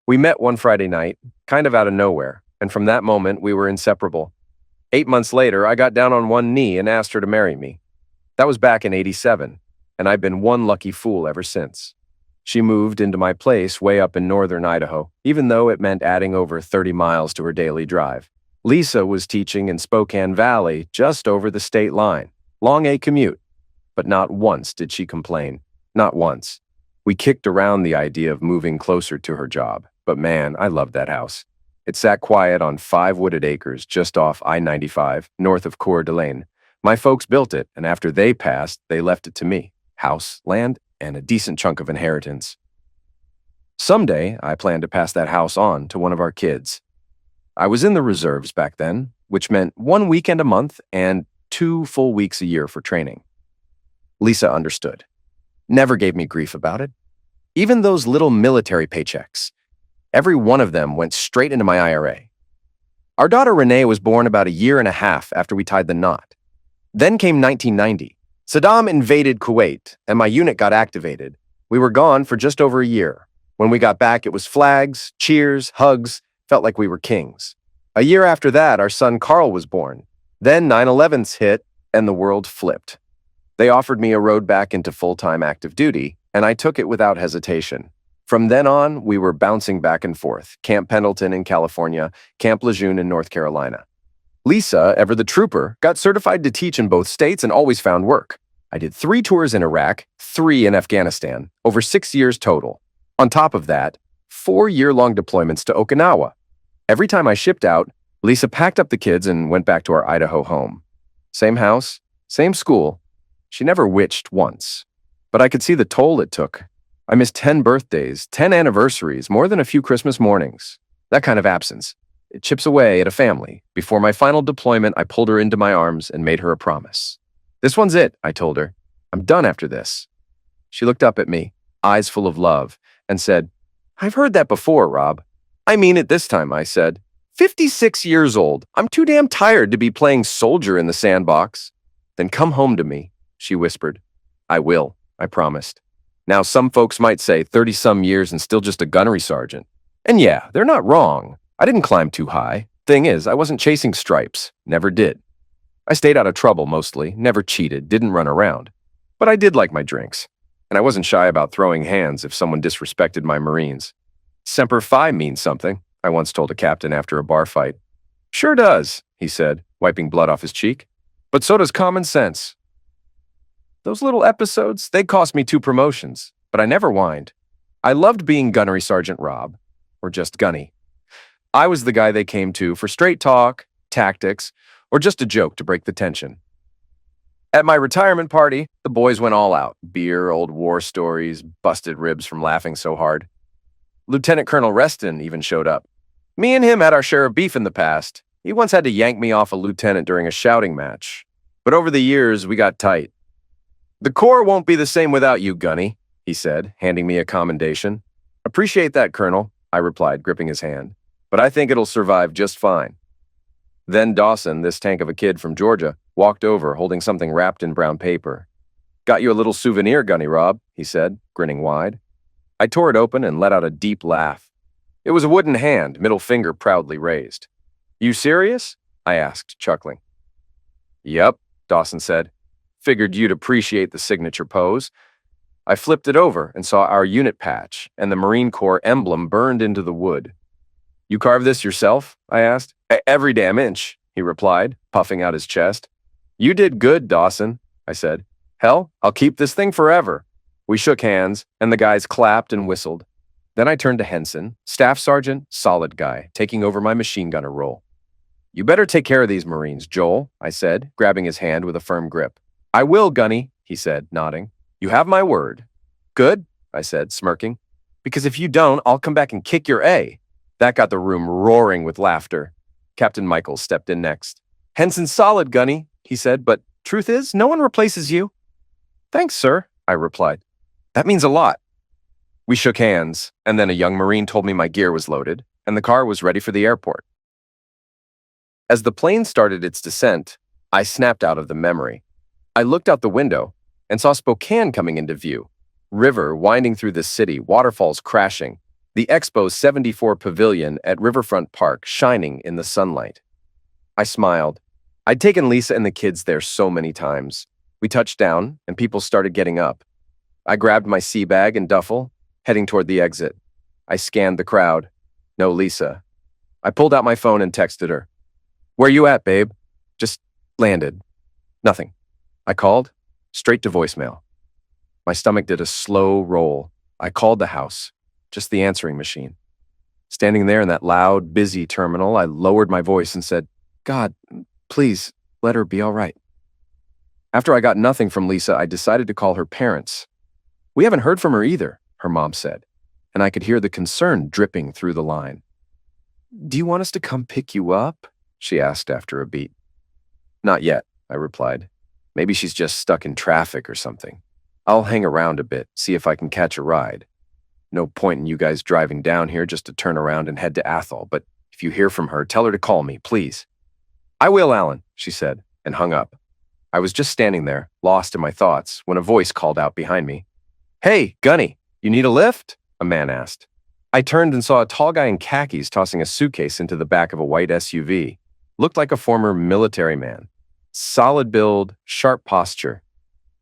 We met one Friday night, kind of out of nowhere, and from that moment we were inseparable. 8 months later, I got down on one knee and asked her to marry me. That was back in '87, and I've been one lucky fool ever since. She moved into my place way up in northern Idaho, even though it meant adding over 30 miles to her daily drive. Lisa was teaching in Spokane Valley, just over the state line. Long a commute. But not once did she complain. Not once. We kicked around the idea of moving closer to her job, but man, I loved that house. It sat quiet on 5 wooded acres just off I-95, north of Coeur d'Alene. My folks built it, and after they passed, they left it to me. House, land, and a decent chunk of inheritance. Someday, I plan to pass that house on to one of our kids. I was in the reserves back then, which meant 1 weekend a month and 2 full weeks a year for training. Lisa understood. Never gave me grief about it. Even those little military paychecks. Every one of them went straight into my IRA. Our daughter Renee was born about a year and a half after we tied the knot. Then came 1990. Saddam invaded Kuwait, and my unit got activated. We were gone for just over a year. When we got back, it was flags, cheers, hugs, felt like we were kings. A year after that, our son Carl was born. Then 9/11's hit, and the world flipped. They offered me a road back into full-time active duty, and I took it without hesitation. From then on, we were bouncing back and forth, Camp Pendleton in California, Camp Lejeune in North Carolina. Lisa, ever the trooper, got certified to teach in both states and always found work. I did 3 tours in Iraq, 3 in Afghanistan, over 6 years total. On top of that, 4 year-long deployments to Okinawa. Every time I shipped out, Lisa packed up the kids and went back to our Idaho home. Same house, same school. She never witched once. But I could see the toll it took. I missed 10 birthdays, 10 anniversaries, more than a few Christmas mornings. That kind of absence. It chips away at a family. Before my final deployment, I pulled her into my arms and made her a promise. This one's it, I told her. I'm done after this. She looked up at me, eyes full of love, and said, I've heard that before, Rob. I mean it this time, I said. 56 years old. I'm too damn tired to be playing soldier in the sandbox. Then come home to me, she whispered. I will, I promised. Now, some folks might say 30-some years and still just a gunnery sergeant. And yeah, they're not wrong. I didn't climb too high. Thing is, I wasn't chasing stripes. Never did. I stayed out of trouble mostly, never cheated, didn't run around. But I did like my drinks. And I wasn't shy about throwing hands if someone disrespected my Marines. Semper Fi means something, I once told a captain after a bar fight. Sure does, he said, wiping blood off his cheek. But so does common sense. Those little episodes, they cost me 2 promotions, but I never whined. I loved being Gunnery Sergeant Rob, or just Gunny. I was the guy they came to for straight talk, tactics, or just a joke to break the tension. At my retirement party, the boys went all out. Beer, old war stories, busted ribs from laughing so hard. Lieutenant Colonel Reston even showed up. Me and him had our share of beef in the past. He once had to yank me off a lieutenant during a shouting match. But over the years, we got tight. The Corps won't be the same without you, Gunny, he said, handing me a commendation. Appreciate that, Colonel, I replied, gripping his hand. But I think it'll survive just fine. Then Dawson, this tank of a kid from Georgia, walked over holding something wrapped in brown paper. Got you a little souvenir, Gunny Rob, he said, grinning wide. I tore it open and let out a deep laugh. It was a wooden hand, middle finger proudly raised. You serious? I asked, chuckling. Yep, Dawson said. Figured you'd appreciate the signature pose. I flipped it over and saw our unit patch and the Marine Corps emblem burned into the wood. You carved this yourself? I asked. Every damn inch, he replied, puffing out his chest. You did good, Dawson, I said. Hell, I'll keep this thing forever. We shook hands, and the guys clapped and whistled. Then I turned to Henson, staff sergeant, solid guy, taking over my machine gunner role. You better take care of these Marines, Joel, I said, grabbing his hand with a firm grip. I will, Gunny, he said, nodding. You have my word. Good, I said, smirking. Because if you don't, I'll come back and kick your A. That got the room roaring with laughter. Captain Michaels stepped in next. Henson's solid, Gunny, he said, but truth is, no one replaces you. Thanks, sir, I replied. That means a lot. We shook hands, and then a young Marine told me my gear was loaded, and the car was ready for the airport. As the plane started its descent, I snapped out of the memory. I looked out the window and saw Spokane coming into view. River winding through the city, waterfalls crashing, The Expo 74 pavilion at Riverfront Park shining in the sunlight. I smiled. I'd taken Lisa and the kids there so many times. We touched down, and people started getting up. I grabbed my sea bag and duffel, heading toward the exit. I scanned the crowd. No Lisa. I pulled out my phone and texted her. "Where you at, babe?" "Just landed." Nothing. I called. Straight to voicemail. My stomach did a slow roll. I called the house. Just the answering machine. Standing there in that loud, busy terminal, I lowered my voice and said, "God, please, let her be all right." After I got nothing from Lisa, I decided to call her parents. "We haven't heard from her either," her mom said, and I could hear the concern dripping through the line. "Do you want us to come pick you up?" she asked after a beat. "Not yet," I replied. "Maybe she's just stuck in traffic or something. I'll hang around a bit, see if I can catch a ride. No point in you guys driving down here just to turn around and head to Athol, but if you hear from her, tell her to call me, please." "I will, Alan," she said, and hung up. I was just standing there, lost in my thoughts, when a voice called out behind me. "Hey, Gunny, you need a lift?" a man asked. I turned and saw a tall guy in khakis tossing a suitcase into the back of a white SUV. Looked like a former military man. Solid build, sharp posture.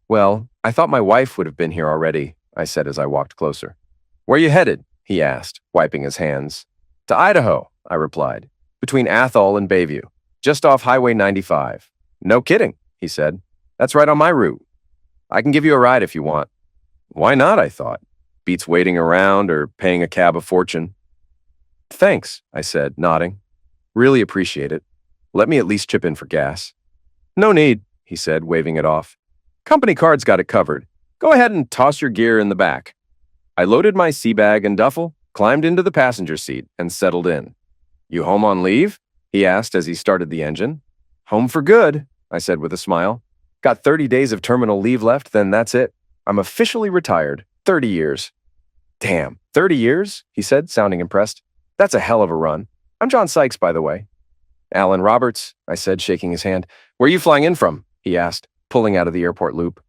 "Well, I thought my wife would have been here already," I said as I walked closer. "Where you headed?" he asked, wiping his hands. "To Idaho," I replied, "between Athol and Bayview, just off Highway 95. "No kidding," he said. "That's right on my route. I can give you a ride if you want." Why not, I thought. Beats waiting around or paying a cab a fortune. "Thanks," I said, nodding. "Really appreciate it. Let me at least chip in for gas." "No need," he said, waving it off. "Company card's got it covered. Go ahead and toss your gear in the back." I loaded my sea bag and duffel, climbed into the passenger seat, and settled in. "You home on leave?" he asked as he started the engine. "Home for good," I said with a smile. "Got 30 days of terminal leave left, then that's it. I'm officially retired. 30 years. "Damn, 30 years?" he said, sounding impressed. "That's a hell of a run. I'm John Sykes, by the way." "Alan Roberts," I said, shaking his hand. "Where are you flying in from?" he asked, pulling out of the airport loop.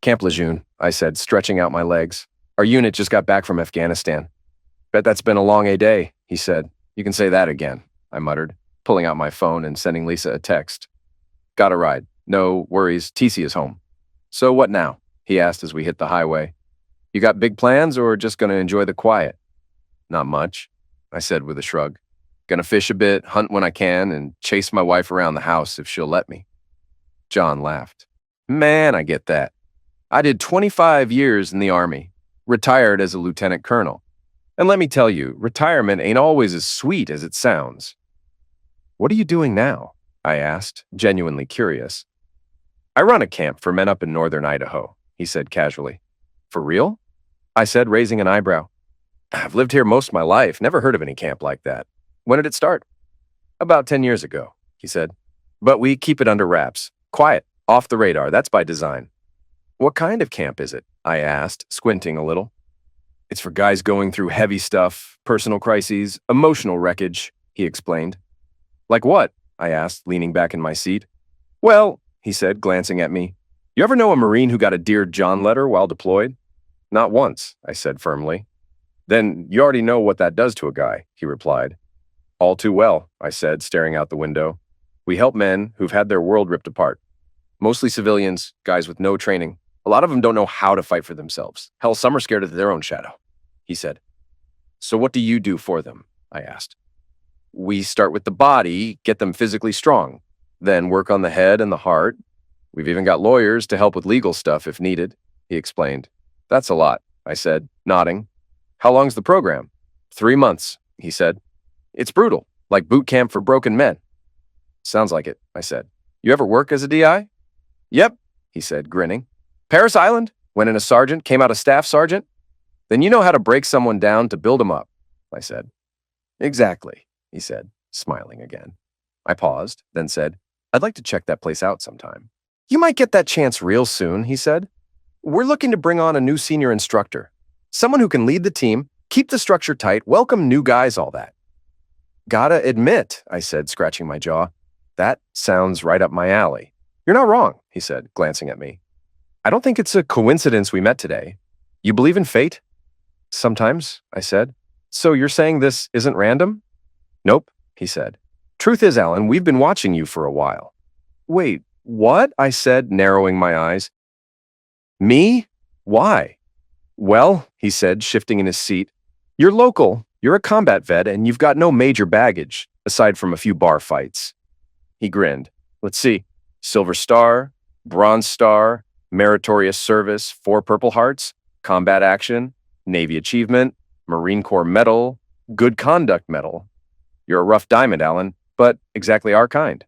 "Camp Lejeune," I said, stretching out my legs. "Our unit just got back from Afghanistan." "Bet that's been a long day," he said. "You can say that again," I muttered, pulling out my phone and sending Lisa a text. "Got a ride. No worries, TC is home." "So what now?" he asked as we hit the highway. "You got big plans or just gonna enjoy the quiet?" "Not much," I said with a shrug. "Gonna fish a bit, hunt when I can, and chase my wife around the house if she'll let me." John laughed. "Man, I get that. I did 25 years in the Army, retired as a lieutenant colonel. And let me tell you, retirement ain't always as sweet as it sounds." "What are you doing now?" I asked, genuinely curious. "I run a camp for men up in northern Idaho," he said casually. "For real?" I said, raising an eyebrow. "I've lived here most of my life, never heard of any camp like that. When did it start?" "About 10 years ago," he said. "But we keep it under wraps. Quiet, off the radar, that's by design." "What kind of camp is it?" I asked, squinting a little. "It's for guys going through heavy stuff, personal crises, emotional wreckage," he explained. "Like what?" I asked, leaning back in my seat. "Well," he said, glancing at me, "you ever know a Marine who got a Dear John letter while deployed?" "Not once," I said firmly. "Then you already know what that does to a guy," he replied. "All too well," I said, staring out the window. "We help men who've had their world ripped apart. Mostly civilians, guys with no training. A lot of them don't know how to fight for themselves. Hell, some are scared of their own shadow," he said. "So what do you do for them?" I asked. "We start with the body, get them physically strong, then work on the head and the heart. We've even got lawyers to help with legal stuff if needed," he explained. "That's a lot," I said, nodding. "How long's the program?" 3 months, he said. "It's brutal, like boot camp for broken men." "Sounds like it," I said. "You ever work as a DI?" "Yep," he said, grinning. "Paris Island, went in a sergeant, came out a staff sergeant. Then you know how to break someone down to build them up," I said. "Exactly," he said, smiling again. I paused, then said, "I'd like to check that place out sometime." "You might get that chance real soon," he said. "We're looking to bring on a new senior instructor. Someone who can lead the team, keep the structure tight, welcome new guys, all that." "Gotta admit," I said, scratching my jaw, "that sounds right up my alley." "You're not wrong," he said, glancing at me. "I don't think it's a coincidence we met today. You believe in fate?" "Sometimes," I said. So you're saying this isn't random? Nope, he said. Truth is, Alan, we've been watching you for a while. Wait, what? I said, narrowing my eyes. Me? Why? Well, he said, shifting in his seat, you're local, you're a combat vet, and you've got no major baggage, aside from a few bar fights. He grinned. Let's see. Silver Star, Bronze Star, Meritorious Service, 4 Purple Hearts, Combat Action, Navy Achievement, Marine Corps Medal, Good Conduct Medal. You're a rough diamond, Alan, but exactly our kind.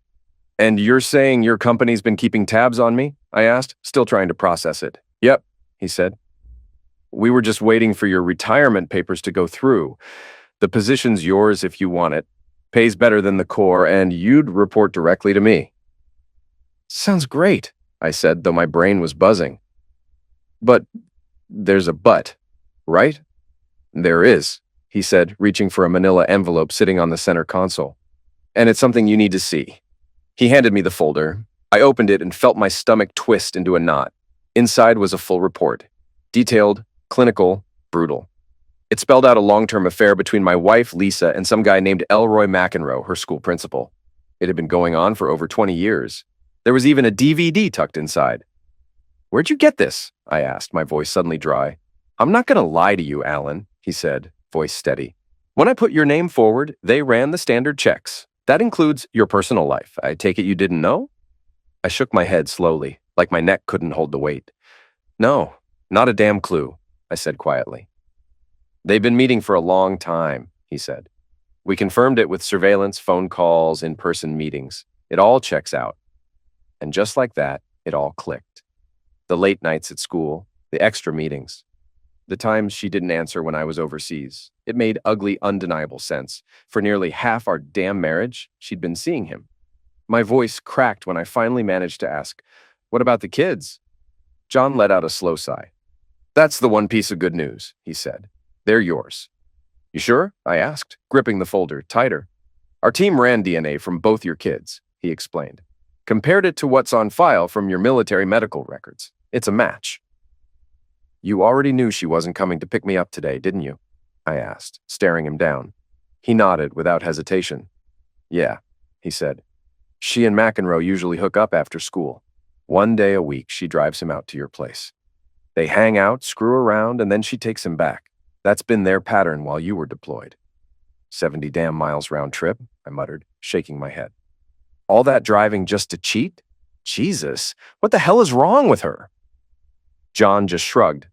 And you're saying your company's been keeping tabs on me? I asked, still trying to process it. Yep, he said. We were just waiting for your retirement papers to go through. The position's yours if you want it. Pays better than the Corps, and you'd report directly to me. Sounds great, I said, though my brain was buzzing. But there's a but, right? There is, he said, reaching for a manila envelope sitting on the center console. And it's something you need to see. He handed me the folder. I opened it and felt my stomach twist into a knot. Inside was a full report. Detailed, clinical, brutal. It spelled out a long-term affair between my wife, Lisa, and some guy named Elroy McEnroe, her school principal. It had been going on for over 20 years. There was even a DVD tucked inside. Where'd you get this? I asked, my voice suddenly dry. I'm not going to lie to you, Alan, he said, voice steady. When I put your name forward, they ran the standard checks. That includes your personal life. I take it you didn't know? I shook my head slowly, like my neck couldn't hold the weight. No, not a damn clue, I said quietly. They've been meeting for a long time, he said. We confirmed it with surveillance, phone calls, in-person meetings. It all checks out. And just like that, it all clicked. The late nights at school, the extra meetings, the times she didn't answer when I was overseas. It made ugly, undeniable sense. For nearly half our damn marriage, she'd been seeing him. My voice cracked when I finally managed to ask, what about the kids? John let out a slow sigh. That's the one piece of good news, he said. They're yours. You sure? I asked, gripping the folder tighter. Our team ran DNA from both your kids, he explained. Compared it to what's on file from your military medical records. It's a match. You already knew she wasn't coming to pick me up today, didn't you? I asked, staring him down. He nodded without hesitation. Yeah, he said. She and McEnroe usually hook up after school. 1 day a week, she drives him out to your place. They hang out, screw around, and then she takes him back. That's been their pattern while you were deployed. 70 damn miles round trip, I muttered, shaking my head. All that driving just to cheat? Jesus, what the hell is wrong with her? John just shrugged.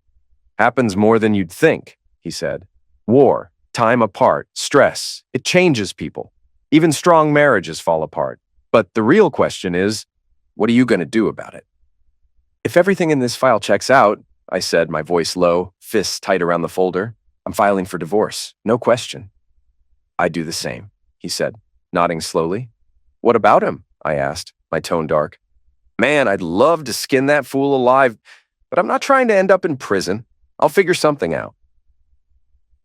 Happens more than you'd think, he said. War, time apart, stress, it changes people. Even strong marriages fall apart. But the real question is, what are you going to do about it? If everything in this file checks out, I said, my voice low, fists tight around the folder, I'm filing for divorce, no question. I'd do the same, he said, nodding slowly. What about him? I asked, my tone dark. Man, I'd love to skin that fool alive, but I'm not trying to end up in prison. I'll figure something out.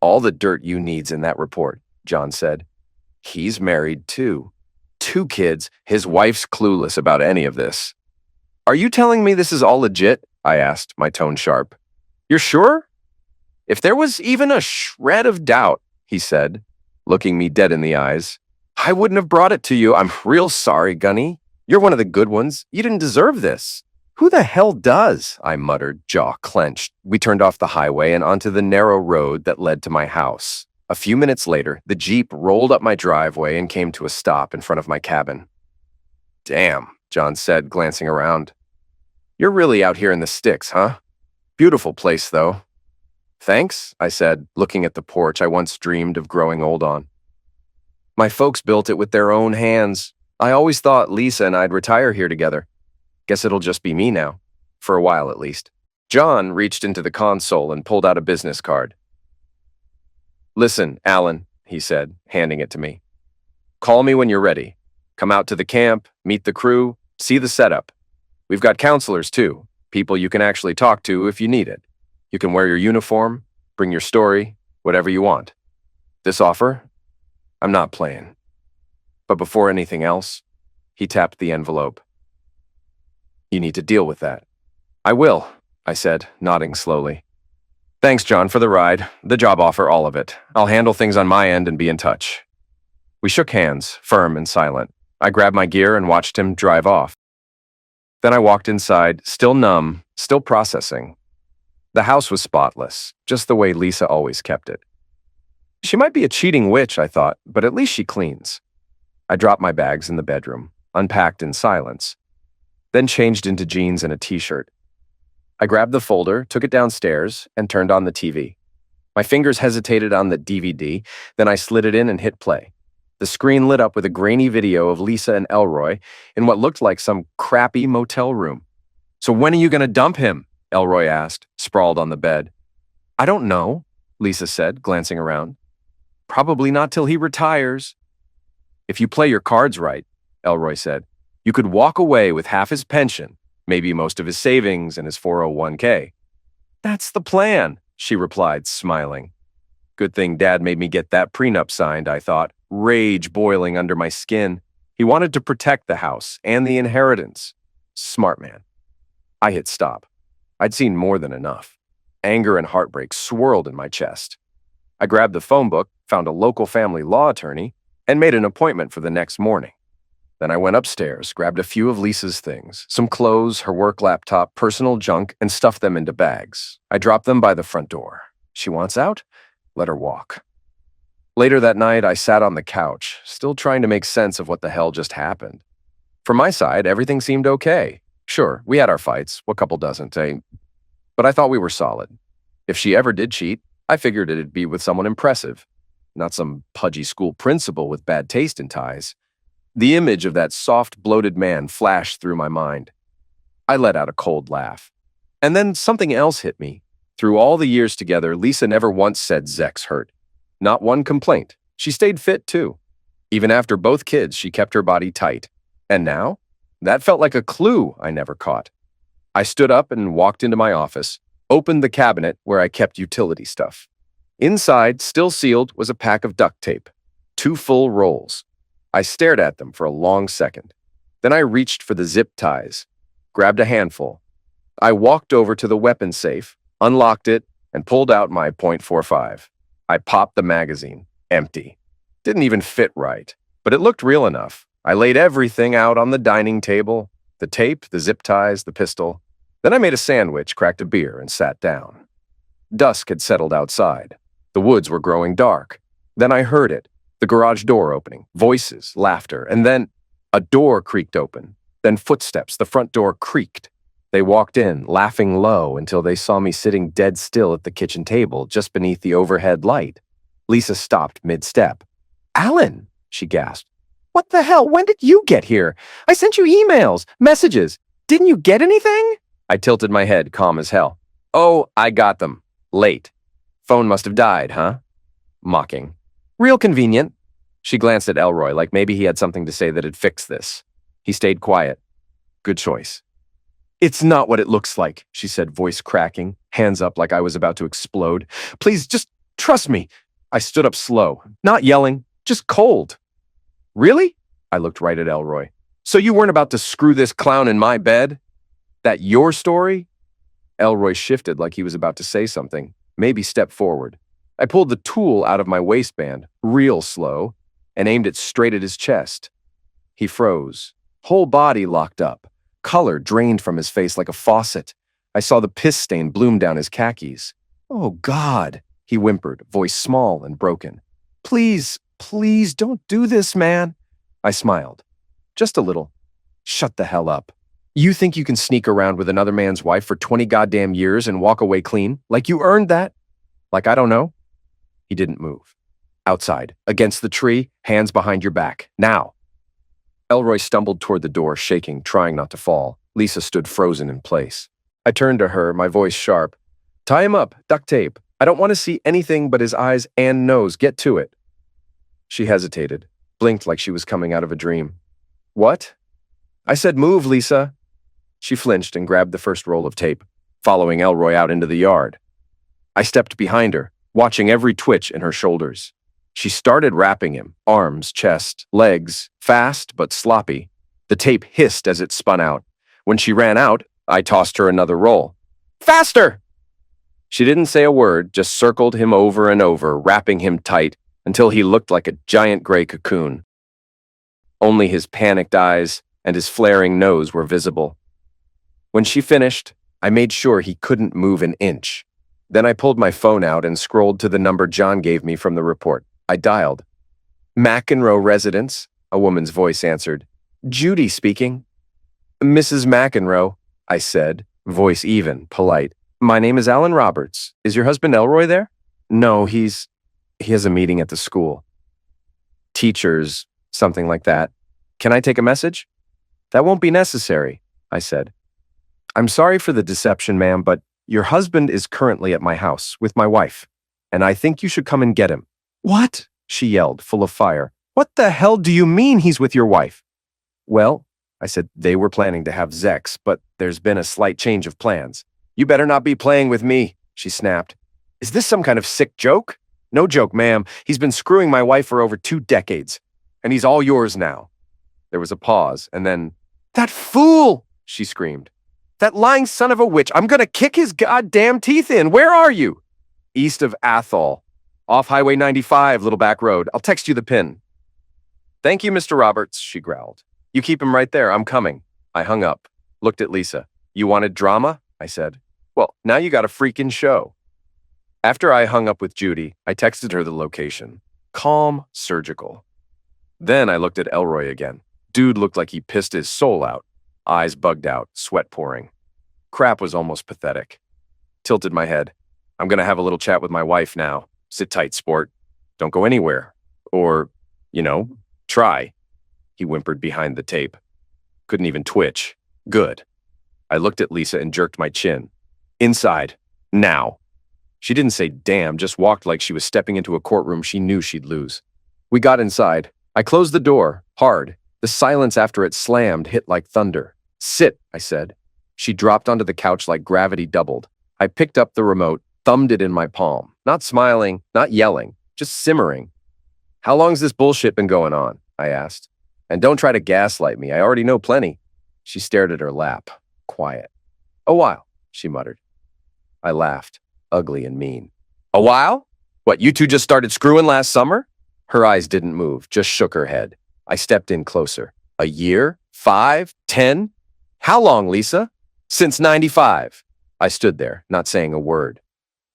All the dirt you need's in that report, John said. He's married too. 2 kids, his wife's clueless about any of this. Are you telling me this is all legit? I asked, my tone sharp. You're sure? If there was even a shred of doubt, he said, looking me dead in the eyes, I wouldn't have brought it to you. I'm real sorry, Gunny. You're one of the good ones. You didn't deserve this. Who the hell does? I muttered, jaw clenched. We turned off the highway and onto the narrow road that led to my house. A few minutes later, the Jeep rolled up my driveway and came to a stop in front of my cabin. Damn, John said, glancing around. You're really out here in the sticks, huh? Beautiful place, though. Thanks, I said, looking at the porch I once dreamed of growing old on. My folks built it with their own hands. I always thought Lisa and I'd retire here together. Guess it'll just be me now, for a while at least. John reached into the console and pulled out a business card. Listen, Alan, he said, handing it to me. Call me when you're ready. Come out to the camp, meet the crew, see the setup. We've got counselors too, people you can actually talk to if you need it. You can wear your uniform, bring your story, whatever you want. This offer? I'm not playing. But before anything else, he tapped the envelope. You need to deal with that. I will, I said, nodding slowly. Thanks, John, for the ride, the job offer, all of it. I'll handle things on my end and be in touch. We shook hands, firm and silent. I grabbed my gear and watched him drive off. Then I walked inside, still numb, still processing. The house was spotless, just the way Lisa always kept it. She might be a cheating witch, I thought, but at least she cleans. I dropped my bags in the bedroom, unpacked in silence, then changed into jeans and a t-shirt. I grabbed the folder, took it downstairs, and turned on the TV. My fingers hesitated on the DVD, then I slid it in and hit play. The screen lit up with a grainy video of Lisa and Elroy in what looked like some crappy motel room. "So when are you going to dump him?" Elroy asked, sprawled on the bed. "I don't know," Lisa said, glancing around. "Probably not till he retires." "If you play your cards right," Elroy said, "you could walk away with half his pension, maybe most of his savings and his 401k. "That's the plan," she replied, smiling. Good thing Dad made me get that prenup signed, I thought, rage boiling under my skin. He wanted to protect the house and the inheritance. Smart man. I hit stop. I'd seen more than enough. Anger and heartbreak swirled in my chest. I grabbed the phone book, found a local family law attorney, and made an appointment for the next morning. Then I went upstairs, grabbed a few of Lisa's things, some clothes, her work laptop, personal junk, and stuffed them into bags. I dropped them by the front door. She wants out? Let her walk. Later that night, I sat on the couch, still trying to make sense of what the hell just happened. From my side, everything seemed okay. Sure, we had our fights. What couple doesn't, eh? But I thought we were solid. If she ever did cheat, I figured it'd be with someone impressive, not some pudgy school principal with bad taste in ties. The image of that soft, bloated man flashed through my mind. I let out a cold laugh. And then something else hit me. Through all the years together, Lisa never once said Zek's hurt. Not one complaint. She stayed fit, too. Even after both kids, she kept her body tight. And now? That felt like a clue I never caught. I stood up and walked into my office, opened the cabinet where I kept utility stuff. Inside, still sealed, was a pack of duct tape. 2 full rolls. I stared at them for a long second. Then I reached for the zip ties, grabbed a handful. I walked over to the weapon safe, unlocked it, and pulled out my .45. I popped the magazine. Empty. Didn't even fit right, but it looked real enough. I laid everything out on the dining table, the tape, the zip ties, the pistol. Then I made a sandwich, cracked a beer, and sat down. Dusk had settled outside. The woods were growing dark. Then I heard it, the garage door opening, voices, laughter, and then a door creaked open. Then footsteps, the front door creaked. They walked in, laughing low, until they saw me sitting dead still at the kitchen table, just beneath the overhead light. Lisa stopped mid-step. "Alan," she gasped. "What the hell? When did you get here? I sent you emails, messages. Didn't you get anything?" I tilted my head, calm as hell. "Oh, I got them. Late. Phone must have died, huh?" Mocking. "Real convenient." She glanced at Elroy like maybe he had something to say that'd fix this. He stayed quiet. "Good choice." "It's not what it looks like," she said, voice cracking, hands up like I was about to explode. "Please, just trust me." I stood up slow, not yelling, just cold. "Really?" I looked right at Elroy. "So you weren't about to screw this clown in my bed? That your story?" Elroy shifted like he was about to say something, maybe step forward. I pulled the tool out of my waistband, real slow, and aimed it straight at his chest. He froze, whole body locked up. Color drained from his face like a faucet. I saw the piss stain bloom down his khakis. "Oh, God," he whimpered, voice small and broken. "Please, please don't do this, man." I smiled. Just a little. "Shut the hell up. You think you can sneak around with another man's wife for 20 goddamn years and walk away clean? Like you earned that? Like I don't know?" He didn't move. "Outside, against the tree, hands behind your back. Now." Elroy stumbled toward the door, shaking, trying not to fall. Lisa stood frozen in place. I turned to her, my voice sharp. "Tie him up, duct tape. I don't want to see anything but his eyes and nose. Get to it." She hesitated, blinked like she was coming out of a dream. "What?" I said, "Move, Lisa." She flinched and grabbed the first roll of tape, following Elroy out into the yard. I stepped behind her, watching every twitch in her shoulders. She started wrapping him, arms, chest, legs, fast but sloppy. The tape hissed as it spun out. When she ran out, I tossed her another roll. "Faster!" She didn't say a word, just circled him over and over, wrapping him tight until he looked like a giant gray cocoon. Only his panicked eyes and his flaring nose were visible. When she finished, I made sure he couldn't move an inch. Then I pulled my phone out and scrolled to the number John gave me from the report. I dialed. McEnroe residence, a woman's voice answered. Judy speaking. Mrs. McEnroe, I said, voice even, polite. My name is Alan Roberts. Is your husband Elroy there? No, he has a meeting at the school. Teachers, something like that. Can I take a message? That won't be necessary, I said. I'm sorry for the deception, ma'am, but your husband is currently at my house with my wife, and I think you should come and get him. What? She yelled, full of fire. What the hell do you mean he's with your wife? Well, I said they were planning to have sex, but there's been a slight change of plans. You better not be playing with me, she snapped. Is this some kind of sick joke? No joke, ma'am. He's been screwing my wife for over 2 decades, and he's all yours now. There was a pause, and then, That fool, she screamed. That lying son of a witch. I'm gonna kick his goddamn teeth in. Where are you? East of Athol. Off Highway 95, little back road. I'll text you the pin. Thank you, Mr. Roberts, she growled. You keep him right there. I'm coming. I hung up, looked at Lisa. You wanted drama? I said. Well, now you got a freaking show. After I hung up with Judy, I texted her the location. Calm, surgical. Then I looked at Elroy again. Dude looked like he pissed his soul out. Eyes bugged out, sweat pouring. Crap was almost pathetic. Tilted my head. I'm gonna have a little chat with my wife now. Sit tight, sport. Don't go anywhere. Or, try. He whimpered behind the tape. Couldn't even twitch. Good. I looked at Lisa and jerked my chin. Inside. Now. She didn't say damn, just walked like she was stepping into a courtroom she knew she'd lose. We got inside. I closed the door, hard. The silence after it slammed hit like thunder. Sit, I said. She dropped onto the couch like gravity doubled. I picked up the remote, thumbed it in my palm. Not smiling, not yelling, just simmering. How long's this bullshit been going on? I asked. And don't try to gaslight me. I already know plenty. She stared at her lap. Quiet. A while, she muttered. I laughed, ugly and mean. A while? What, you two just started screwing last summer? Her eyes didn't move, just shook her head. I stepped in closer. A year? 5? 10? How long, Lisa? Since 95. I stood there, not saying a word.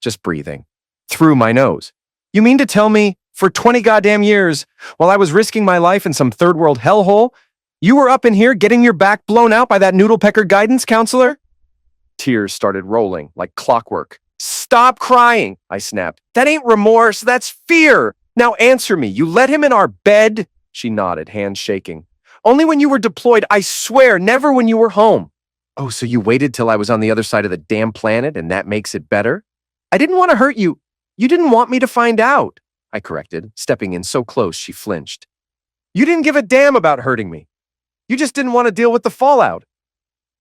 Just breathing. Through my nose. You mean to tell me, for 20 goddamn years, while I was risking my life in some third world hellhole, you were up in here getting your back blown out by that noodle-pecker guidance counselor? Tears started rolling like clockwork. Stop crying, I snapped. That ain't remorse, that's fear. Now answer me. You let him in our bed? She nodded, hands shaking. Only when you were deployed, I swear, never when you were home. Oh, so you waited till I was on the other side of the damn planet and that makes it better? I didn't want to hurt you. You didn't want me to find out, I corrected, stepping in so close she flinched. You didn't give a damn about hurting me. You just didn't want to deal with the fallout.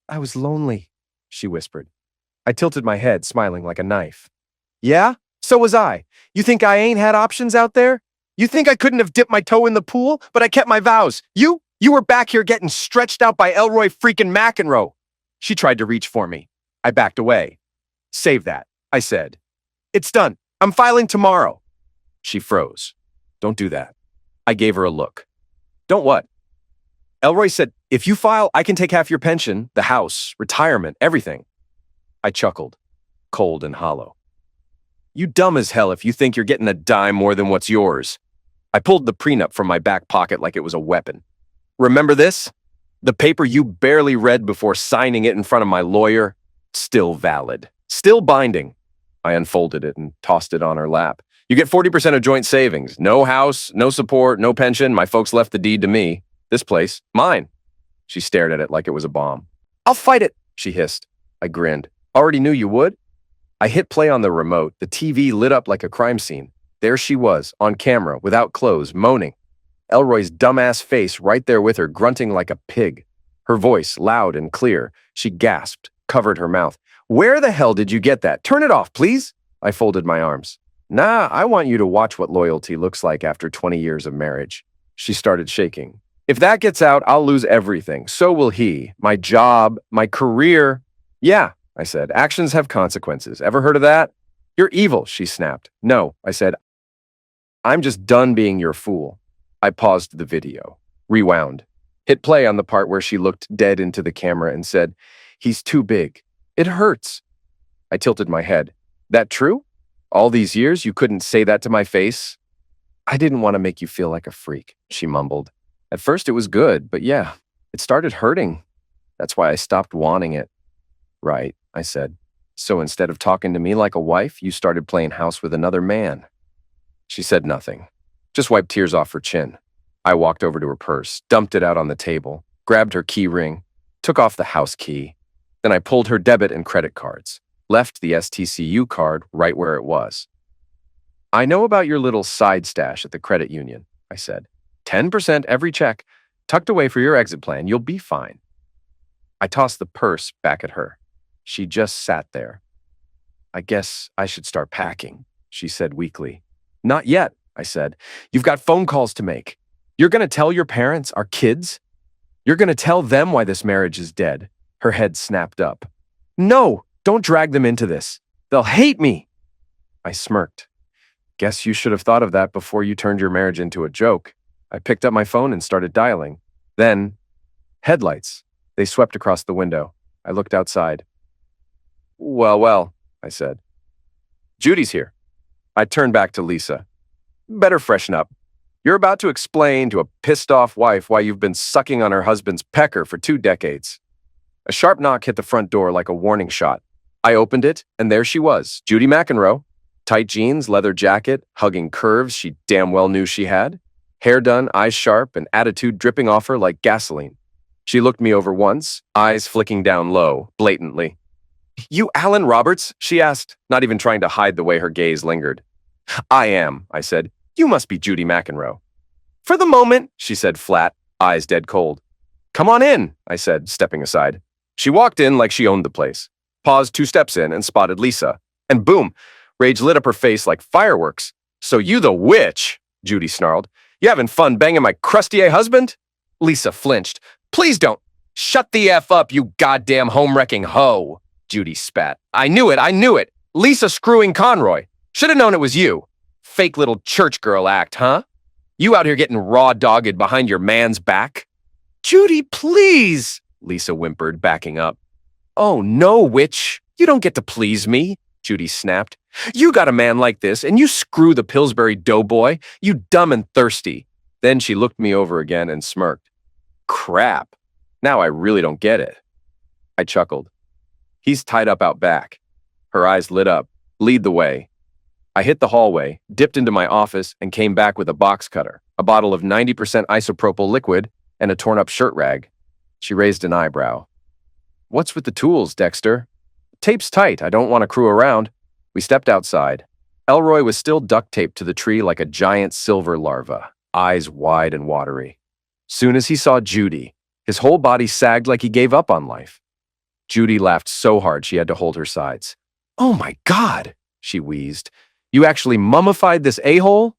I was lonely, she whispered. I tilted my head, smiling like a knife. Yeah? So was I. You think I ain't had options out there? You think I couldn't have dipped my toe in the pool, but I kept my vows? You were back here getting stretched out by Elroy freaking McEnroe. She tried to reach for me. I backed away. Save that, I said. It's done. I'm filing tomorrow. She froze. Don't do that. I gave her a look. Don't what? Elroy said, if you file, I can take half your pension, the house, retirement, everything. I chuckled, cold and hollow. You dumb as hell if you think you're getting a dime more than what's yours. I pulled the prenup from my back pocket like it was a weapon. Remember this? The paper you barely read before signing it in front of my lawyer? Still valid. Still binding. I unfolded it and tossed it on her lap. You get 40% of joint savings. No house, no support, no pension. My folks left the deed to me. This place, mine. She stared at it like it was a bomb. I'll fight it, she hissed. I grinned. Already knew you would? I hit play on the remote. The TV lit up like a crime scene. There she was, on camera, without clothes, moaning. Elroy's dumbass face right there with her, grunting like a pig. Her voice, loud and clear. She gasped, covered her mouth. Where the hell did you get that? Turn it off, please. I folded my arms. Nah, I want you to watch what loyalty looks like after 20 years of marriage. She started shaking. If that gets out, I'll lose everything. So will he. My job, my career. Yeah, I said. Actions have consequences. Ever heard of that? You're evil, she snapped. No, I said, I'm just done being your fool. I paused the video, rewound, hit play on the part where she looked dead into the camera and said, he's too big. It hurts. I tilted my head. That true? All these years you couldn't say that to my face? I didn't want to make you feel like a freak, she mumbled. At first it was good, but yeah, it started hurting. That's why I stopped wanting it. Right, I said. So instead of talking to me like a wife, you started playing house with another man. She said nothing, just wiped tears off her chin. I walked over to her purse, dumped it out on the table, grabbed her key ring, took off the house key. Then I pulled her debit and credit cards, left the STCU card right where it was. I know about your little side stash at the credit union, I said. 10% every check, tucked away for your exit plan. You'll be fine. I tossed the purse back at her. She just sat there. I guess I should start packing, she said weakly. Not yet, I said. You've got phone calls to make. You're going to tell your parents, our kids? You're going to tell them why this marriage is dead. Her head snapped up. No, don't drag them into this. They'll hate me. I smirked. Guess you should have thought of that before you turned your marriage into a joke. I picked up my phone and started dialing. Then, headlights. They swept across the window. I looked outside. Well, I said. Judy's here. I turned back to Lisa. Better freshen up. You're about to explain to a pissed-off wife why you've been sucking on her husband's pecker for 2 decades. A sharp knock hit the front door like a warning shot. I opened it, and there she was, Judy McEnroe. Tight jeans, leather jacket, hugging curves she damn well knew she had. Hair done, eyes sharp, and attitude dripping off her like gasoline. She looked me over once, eyes flicking down low, blatantly. You Alan Roberts? She asked, not even trying to hide the way her gaze lingered. I am, I said. You must be Judy McEnroe. For the moment, she said flat, eyes dead cold. Come on in, I said, stepping aside. She walked in like she owned the place, paused 2 steps in and spotted Lisa. And boom, rage lit up her face like fireworks. So you the witch, Judy snarled. You having fun banging my crusty husband? Lisa flinched. Please don't. Shut the F up, you goddamn home-wrecking hoe, Judy spat. I knew it. Lisa screwing Conroy. Should have known it was you. Fake little church girl act, huh? You out here getting raw-dogged behind your man's back? Judy, please, Lisa whimpered, backing up. Oh, no, witch. You don't get to please me, Judy snapped. You got a man like this, and you screw the Pillsbury doughboy, you dumb and thirsty. Then she looked me over again and smirked. Crap. Now I really don't get it. I chuckled. He's tied up out back. Her eyes lit up. Lead the way. I hit the hallway, dipped into my office, and came back with a box cutter, a bottle of 90% isopropyl liquid, and a torn-up shirt rag. She raised an eyebrow. What's with the tools, Dexter? Tape's tight. I don't want to crew around. We stepped outside. Elroy was still duct-taped to the tree like a giant silver larva, eyes wide and watery. Soon as he saw Judy, his whole body sagged like he gave up on life. Judy laughed so hard she had to hold her sides. Oh my God, she wheezed. You actually mummified this a-hole?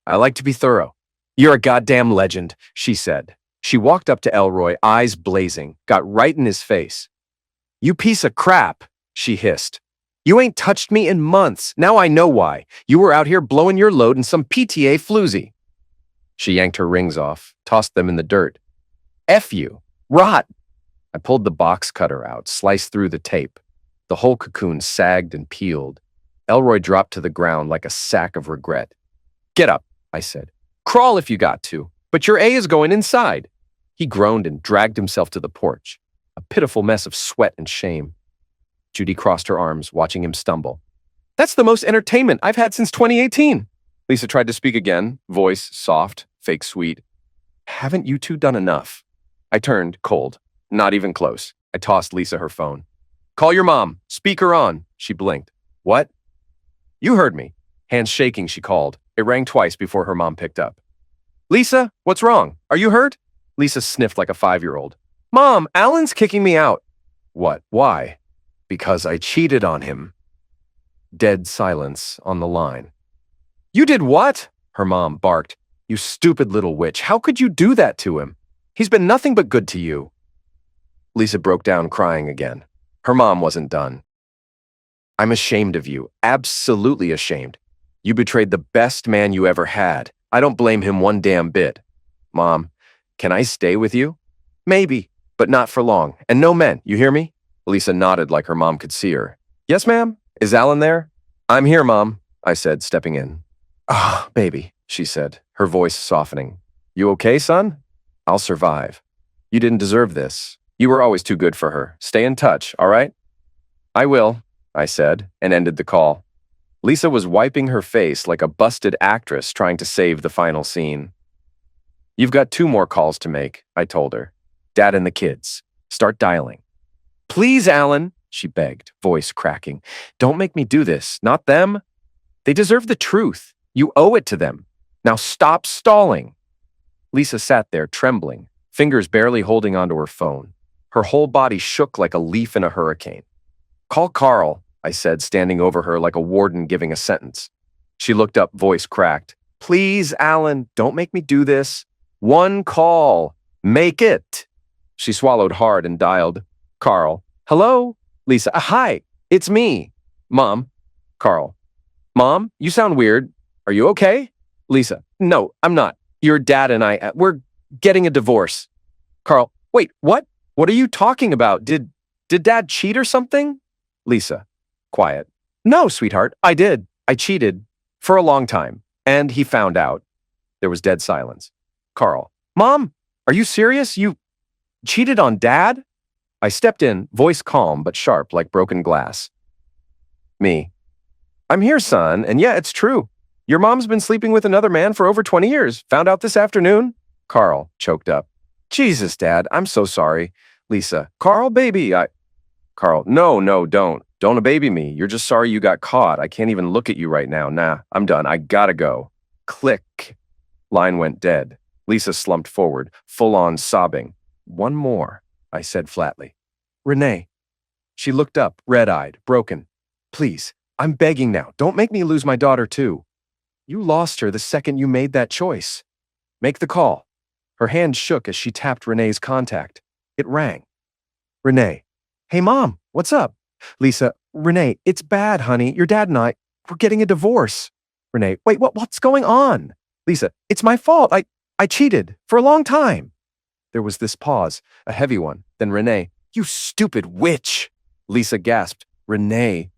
I like to be thorough. You're a goddamn legend, she said. She walked up to Elroy, eyes blazing, got right in his face. You piece of crap, she hissed. You ain't touched me in months. Now I know why. You were out here blowing your load in some PTA floozy. She yanked her rings off, tossed them in the dirt. F you. Rot. I pulled the box cutter out, sliced through the tape. The whole cocoon sagged and peeled. Elroy dropped to the ground like a sack of regret. Get up, I said. Crawl if you got to, but your A is going inside. He groaned and dragged himself to the porch, a pitiful mess of sweat and shame. Judy crossed her arms, watching him stumble. That's the most entertainment I've had since 2018. Lisa tried to speak again, voice soft, fake sweet. Haven't you two done enough? I turned, cold. Not even close. I tossed Lisa her phone. Call your mom. Speaker on. She blinked. What? You heard me. Hands shaking, she called. It rang twice before her mom picked up. Lisa, what's wrong? Are you hurt? Lisa sniffed like a 5-year-old. Mom, Alan's kicking me out. What? Why? Because I cheated on him. Dead silence on the line. You did what? Her mom barked. You stupid little witch. How could you do that to him? He's been nothing but good to you. Lisa broke down crying again. Her mom wasn't done. I'm ashamed of you, absolutely ashamed. You betrayed the best man you ever had. I don't blame him one damn bit. Mom, can I stay with you? Maybe, but not for long. And no men, you hear me? Lisa nodded like her mom could see her. Yes, ma'am? Is Alan there? I'm here, Mom, I said, stepping in. Ah, baby, she said, her voice softening. You okay, son? I'll survive. You didn't deserve this. You were always too good for her. Stay in touch, all right? I will, I said, and ended the call. Lisa was wiping her face like a busted actress trying to save the final scene. You've got 2 more calls to make, I told her. Dad and the kids. Start dialing. Please, Alan, she begged, voice cracking. Don't make me do this. Not them. They deserve the truth. You owe it to them. Now stop stalling. Lisa sat there, trembling, fingers barely holding onto her phone. Her whole body shook like a leaf in a hurricane. Call Carl, I said, standing over her like a warden giving a sentence. She looked up, voice cracked. Please, Alan, don't make me do this. 1 call. Make it. She swallowed hard and dialed. Carl. Hello? Lisa. Hi, it's me. Mom. Carl. Mom, you sound weird. Are you okay? Lisa. No, I'm not. Your dad and I, we're getting a divorce. Carl. Wait, what? What are you talking about? Did Dad cheat or something? Lisa. Quiet. No, sweetheart, I did. I cheated. For a long time. And he found out. There was dead silence. Carl. Mom, are you serious? You cheated on Dad? I stepped in, voice calm but sharp like broken glass. Me. I'm here, son, and yeah, it's true. Your mom's been sleeping with another man for over 20 years. Found out this afternoon? Carl, choked up. Jesus, Dad, I'm so sorry. Lisa. Carl, baby, Carl, no, don't. Don't baby me. You're just sorry you got caught. I can't even look at you right now. Nah, I'm done. I gotta go. Click. Line went dead. Lisa slumped forward, full-on sobbing. 1 more, I said flatly. Renee. She looked up, red-eyed, broken. Please, I'm begging now. Don't make me lose my daughter, too. You lost her the second you made that choice. Make the call. Her hand shook as she tapped Renee's contact. It rang. Renee. Hey, Mom, what's up? Lisa. Renee, it's bad, honey. Your dad and we're getting a divorce. Renee. Wait, what's going on? Lisa. It's my fault. I cheated for a long time. There was this pause, a heavy one. Then Renee. You stupid witch. Lisa gasped. Renee.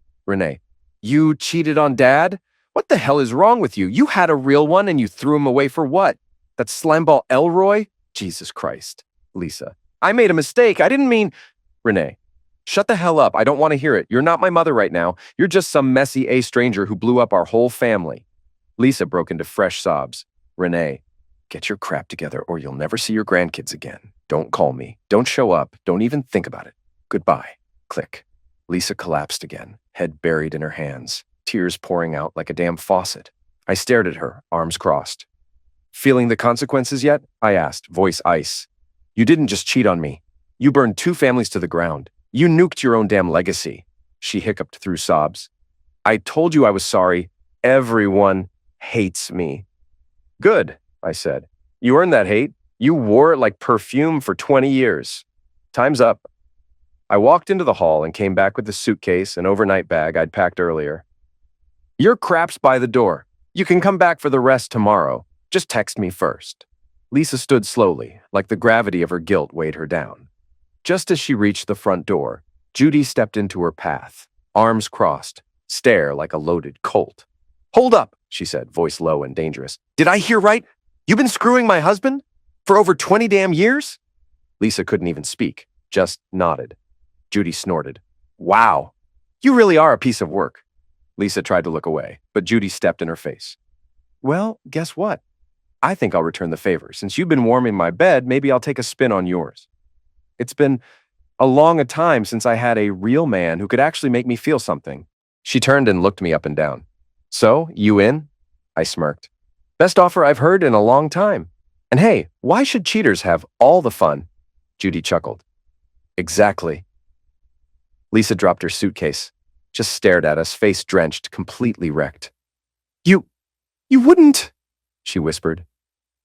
You cheated on Dad? What the hell is wrong with you? You had a real one and you threw him away for what? That slimeball Elroy? Jesus Christ. Lisa. I made a mistake. I didn't mean... Renee. Shut the hell up. I don't want to hear it. You're not my mother right now. You're just some messy stranger who blew up our whole family. Lisa broke into fresh sobs. Renee. Get your crap together or you'll never see your grandkids again. Don't call me. Don't show up. Don't even think about it. Goodbye. Click. Lisa collapsed again, head buried in her hands, tears pouring out like a damn faucet. I stared at her, arms crossed. Feeling the consequences yet? I asked, voice ice. You didn't just cheat on me. You burned 2 families to the ground. You nuked your own damn legacy. She hiccuped through sobs. I told you I was sorry. Everyone hates me. Good, I said. You earned that hate. You wore it like perfume for 20 years. Time's up. I walked into the hall and came back with the suitcase and overnight bag I'd packed earlier. Your crap's by the door. You can come back for the rest tomorrow. Just text me first. Lisa stood slowly, like the gravity of her guilt weighed her down. Just as she reached the front door, Judy stepped into her path, arms crossed, stare like a loaded Colt. Hold up, she said, voice low and dangerous. Did I hear right? You've been screwing my husband? For over 20 damn years? Lisa couldn't even speak, just nodded. Judy snorted. Wow, you really are a piece of work. Lisa tried to look away, but Judy stepped in her face. Well, guess what? I think I'll return the favor. Since you've been warming my bed, maybe I'll take a spin on yours. It's been a long time since I had a real man who could actually make me feel something. She turned and looked me up and down. So, you in? I smirked. Best offer I've heard in a long time. And hey, why should cheaters have all the fun? Judy chuckled. Exactly. Lisa dropped her suitcase, just stared at us, face drenched, completely wrecked. You wouldn't, she whispered.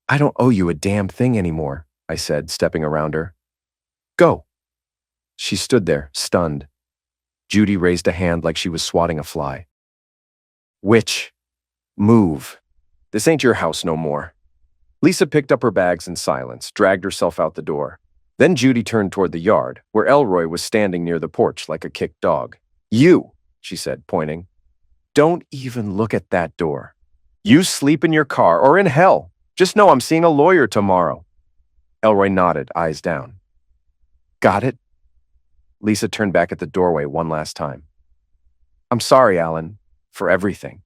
I don't owe you a damn thing anymore, I said, stepping around her. Go. She stood there, stunned. Judy raised a hand like she was swatting a fly. Witch, move. This ain't your house no more. Lisa picked up her bags in silence, dragged herself out the door. Then Judy turned toward the yard, where Elroy was standing near the porch like a kicked dog. You, she said, pointing. Don't even look at that door. You sleep in your car or in hell. Just know I'm seeing a lawyer tomorrow. Elroy nodded, eyes down. Got it? Lisa turned back at the doorway one last time. I'm sorry, Alan, for everything.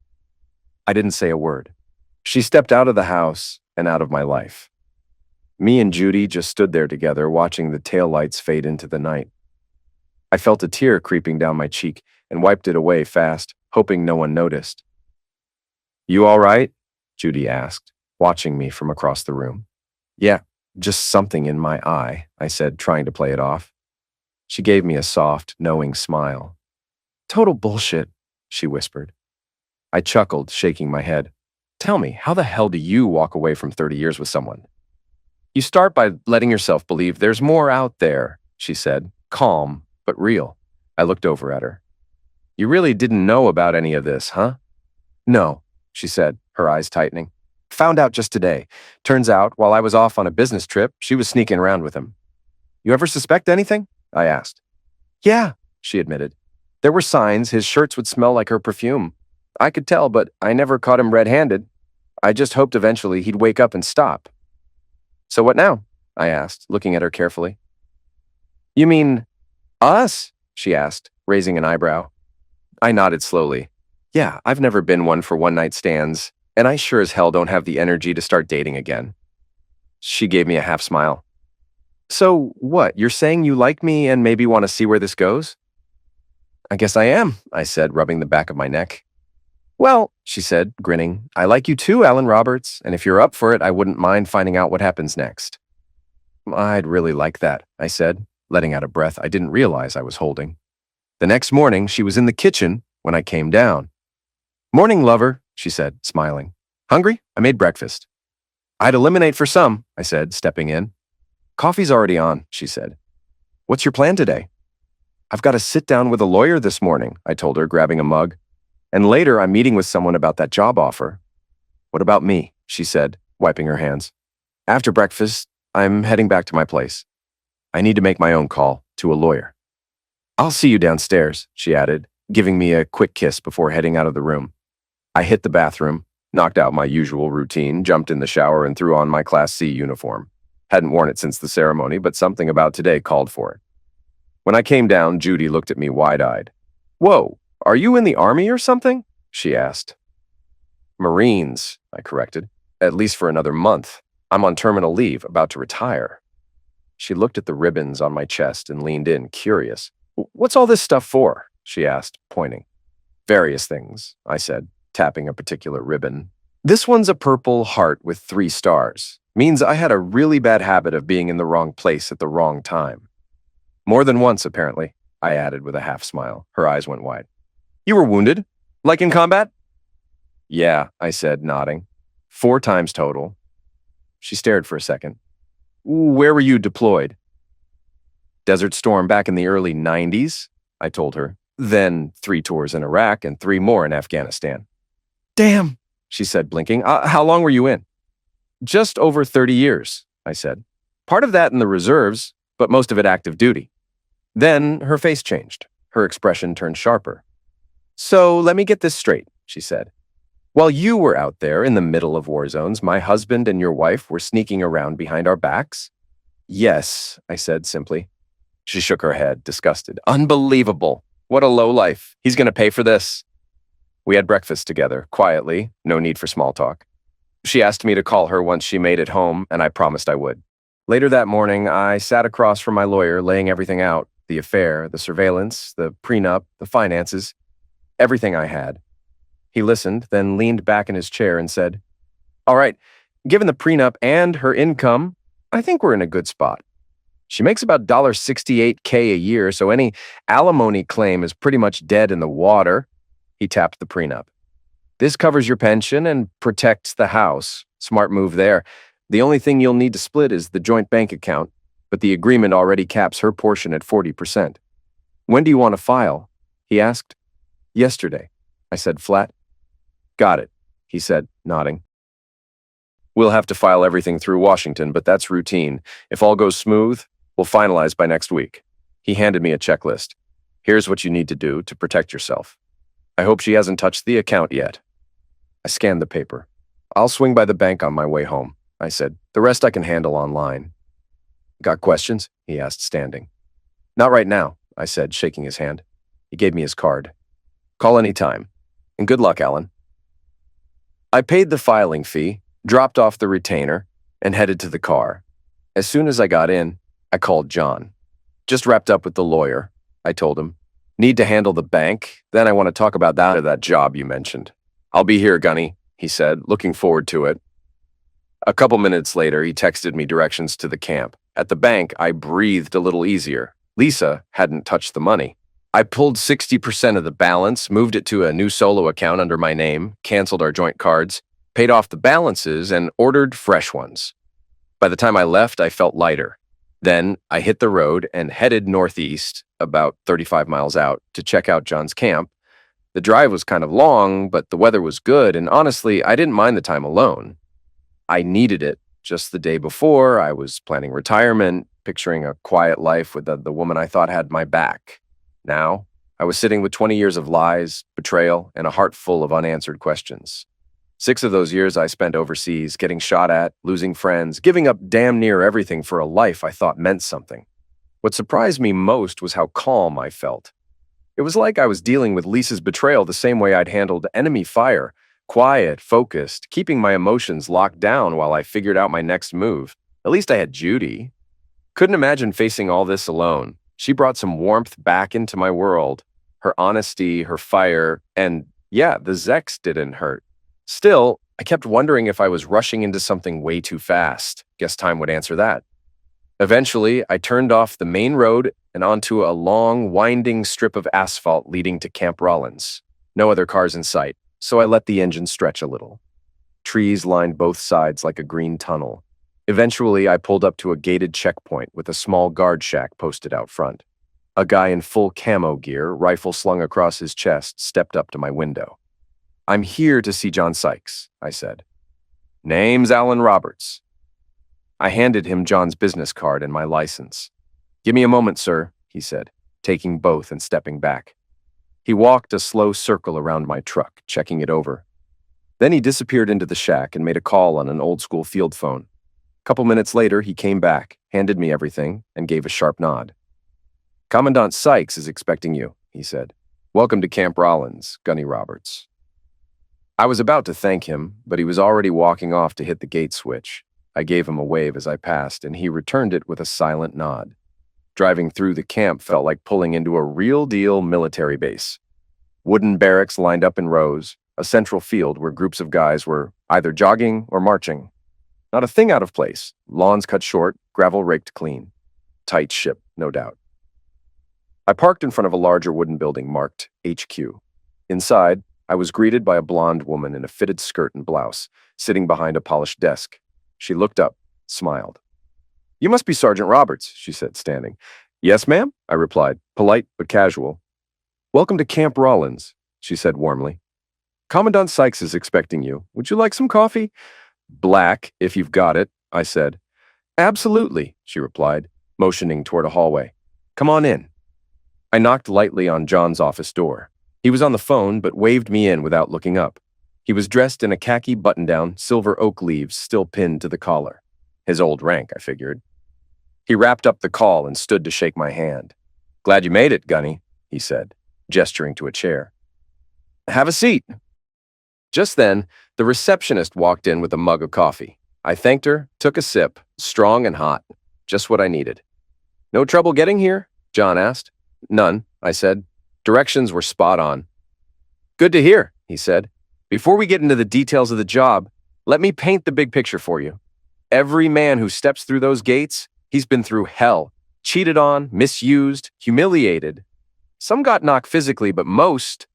I didn't say a word. She stepped out of the house and out of my life. Me and Judy just stood there together, watching the taillights fade into the night. I felt a tear creeping down my cheek and wiped it away fast, hoping no one noticed. You all right? Judy asked, watching me from across the room. Yeah, just something in my eye, I said, trying to play it off. She gave me a soft, knowing smile. Total bullshit, she whispered. I chuckled, shaking my head. Tell me, how the hell do you walk away from 30 years with someone? You start by letting yourself believe there's more out there, she said, calm but real. I looked over at her. You really didn't know about any of this, huh? No, she said, her eyes tightening. Found out just today. Turns out, while I was off on a business trip, she was sneaking around with him. You ever suspect anything? I asked. Yeah, she admitted. There were signs his shirts would smell like her perfume. I could tell, but I never caught him red-handed. I just hoped eventually he'd wake up and stop. So what now? I asked, looking at her carefully. You mean us? She asked, raising an eyebrow. I nodded slowly. Yeah, I've never been one for one-night stands, and I sure as hell don't have the energy to start dating again. She gave me a half smile. So what, you're saying you like me and maybe want to see where this goes? I guess I am, I said, rubbing the back of my neck. Well, she said, grinning, I like you too, Alan Roberts, and if you're up for it, I wouldn't mind finding out what happens next. I'd really like that, I said, letting out a breath I didn't realize I was holding. The next morning, she was in the kitchen when I came down. Morning, lover, she said, smiling. Hungry? I made breakfast. I'd eliminate for some, I said, stepping in. Coffee's already on, she said. What's your plan today? I've got to sit down with a lawyer this morning, I told her, grabbing a mug. And later, I'm meeting with someone about that job offer. What about me? She said, wiping her hands. After breakfast, I'm heading back to my place. I need to make my own call to a lawyer. I'll see you downstairs, she added, giving me a quick kiss before heading out of the room. I hit the bathroom, knocked out my usual routine, jumped in the shower, and threw on my Class C uniform. Hadn't worn it since the ceremony, but something about today called for it. When I came down, Judy looked at me wide-eyed. Whoa, are you in the Army or something? She asked. Marines, I corrected. At least for another month. I'm on terminal leave, about to retire. She looked at the ribbons on my chest and leaned in, curious. What's all this stuff for? She asked, pointing. Various things, I said, tapping a particular ribbon. This one's a purple heart with 3 stars. Means I had a really bad habit of being in the wrong place at the wrong time. More than once, apparently, I added with a half smile. Her eyes went wide. You were wounded? Like in combat? Yeah, I said, nodding. 4 times total. She stared for a second. Where were you deployed? Desert Storm back in the early 90s, I told her. Then 3 tours in Iraq and 3 more in Afghanistan. Damn, she said, blinking. How long were you in? Just over 30 years, I said. Part of that in the reserves, but most of it active duty. Then her face changed. Her expression turned sharper. So let me get this straight, she said. While you were out there in the middle of war zones, my husband and your wife were sneaking around behind our backs? Yes, I said simply. She shook her head, disgusted. Unbelievable. What a lowlife. He's going to pay for this. We had breakfast together, quietly, no need for small talk. She asked me to call her once she made it home, and I promised I would. Later that morning, I sat across from my lawyer, laying everything out, the affair, the surveillance, the prenup, the finances, everything I had. He listened, then leaned back in his chair and said, All right, given the prenup and her income, I think we're in a good spot. She makes about $68K a year, so any alimony claim is pretty much dead in the water. He tapped the prenup. This covers your pension and protects the house. Smart move there. The only thing you'll need to split is the joint bank account, but the agreement already caps her portion at 40%. When do you want to file? he asked. Yesterday, I said flat. Got it, he said, nodding. We'll have to file everything through Washington, but that's routine. If all goes smooth, we'll finalize by next week. He handed me a checklist. Here's what you need to do to protect yourself. I hope she hasn't touched the account yet. I scanned the paper. I'll swing by the bank on my way home, I said. The rest I can handle online. Got questions? He asked, standing. Not right now, I said, shaking his hand. He gave me his card. Call any time. And good luck, Alan. I paid the filing fee, dropped off the retainer, and headed to the car. As soon as I got in, I called John. Just wrapped up with the lawyer, I told him. Need to handle the bank, then I want to talk about that job you mentioned. I'll be here, Gunny, he said, looking forward to it. A couple minutes later, he texted me directions to the camp. At the bank, I breathed a little easier. Lisa hadn't touched the money. I pulled 60% of the balance, moved it to a new solo account under my name, canceled our joint cards, paid off the balances, and ordered fresh ones. By the time I left, I felt lighter. Then I hit the road and headed northeast, about 35 miles out, to check out John's camp. The drive was kind of long, but the weather was good, and honestly, I didn't mind the time alone. I needed it. Just the day before, I was planning retirement, picturing a quiet life with the woman I thought had my back. Now, I was sitting with 20 years of lies, betrayal, and a heart full of unanswered questions. 6 of those years I spent overseas, getting shot at, losing friends, giving up damn near everything for a life I thought meant something. What surprised me most was how calm I felt. It was like I was dealing with Lisa's betrayal the same way I'd handled enemy fire, quiet, focused, keeping my emotions locked down while I figured out my next move. At least I had Judy. Couldn't imagine facing all this alone. She brought some warmth back into my world. Her honesty, her fire, and yeah, the Zex didn't hurt. Still, I kept wondering if I was rushing into something way too fast. Guess time would answer that. Eventually, I turned off the main road and onto a long, winding strip of asphalt leading to Camp Rollins. No other cars in sight, so I let the engine stretch a little. Trees lined both sides like a green tunnel. Eventually, I pulled up to a gated checkpoint with a small guard shack posted out front. A guy in full camo gear, rifle slung across his chest, stepped up to my window. I'm here to see John Sykes, I said. Name's Alan Roberts. I handed him John's business card and my license. Give me a moment, sir, he said, taking both and stepping back. He walked a slow circle around my truck, checking it over. Then he disappeared into the shack and made a call on an old-school field phone. A couple minutes later, he came back, handed me everything, and gave a sharp nod. Commandant Sykes is expecting you, he said. Welcome to Camp Rollins, Gunny Roberts. I was about to thank him, but he was already walking off to hit the gate switch. I gave him a wave as I passed, and he returned it with a silent nod. Driving through the camp felt like pulling into a real-deal military base. Wooden barracks lined up in rows, a central field where groups of guys were either jogging or marching. Not a thing out of place. Lawns cut short, gravel raked clean. Tight ship, no doubt. I parked in front of a larger wooden building marked HQ. Inside, I was greeted by a blonde woman in a fitted skirt and blouse, sitting behind a polished desk. She looked up, smiled. You must be Sergeant Roberts, she said, standing. Yes, ma'am, I replied, polite but casual. Welcome to Camp Rollins, she said warmly. Commandant Sykes is expecting you. Would you like some coffee? Black, if you've got it, I said. Absolutely, she replied, motioning toward a hallway. Come on in. I knocked lightly on John's office door. He was on the phone, but waved me in without looking up. He was dressed in a khaki button-down, silver oak leaves still pinned to the collar. His old rank, I figured. He wrapped up the call and stood to shake my hand. Glad you made it, Gunny, he said, gesturing to a chair. Have a seat. Just then, the receptionist walked in with a mug of coffee. I thanked her, took a sip, strong and hot, just what I needed. No trouble getting here? John asked. None, I said. Directions were spot on. Good to hear, he said. Before we get into the details of the job, let me paint the big picture for you. Every man who steps through those gates, he's been through hell, cheated on, misused, humiliated. Some got knocked physically, but most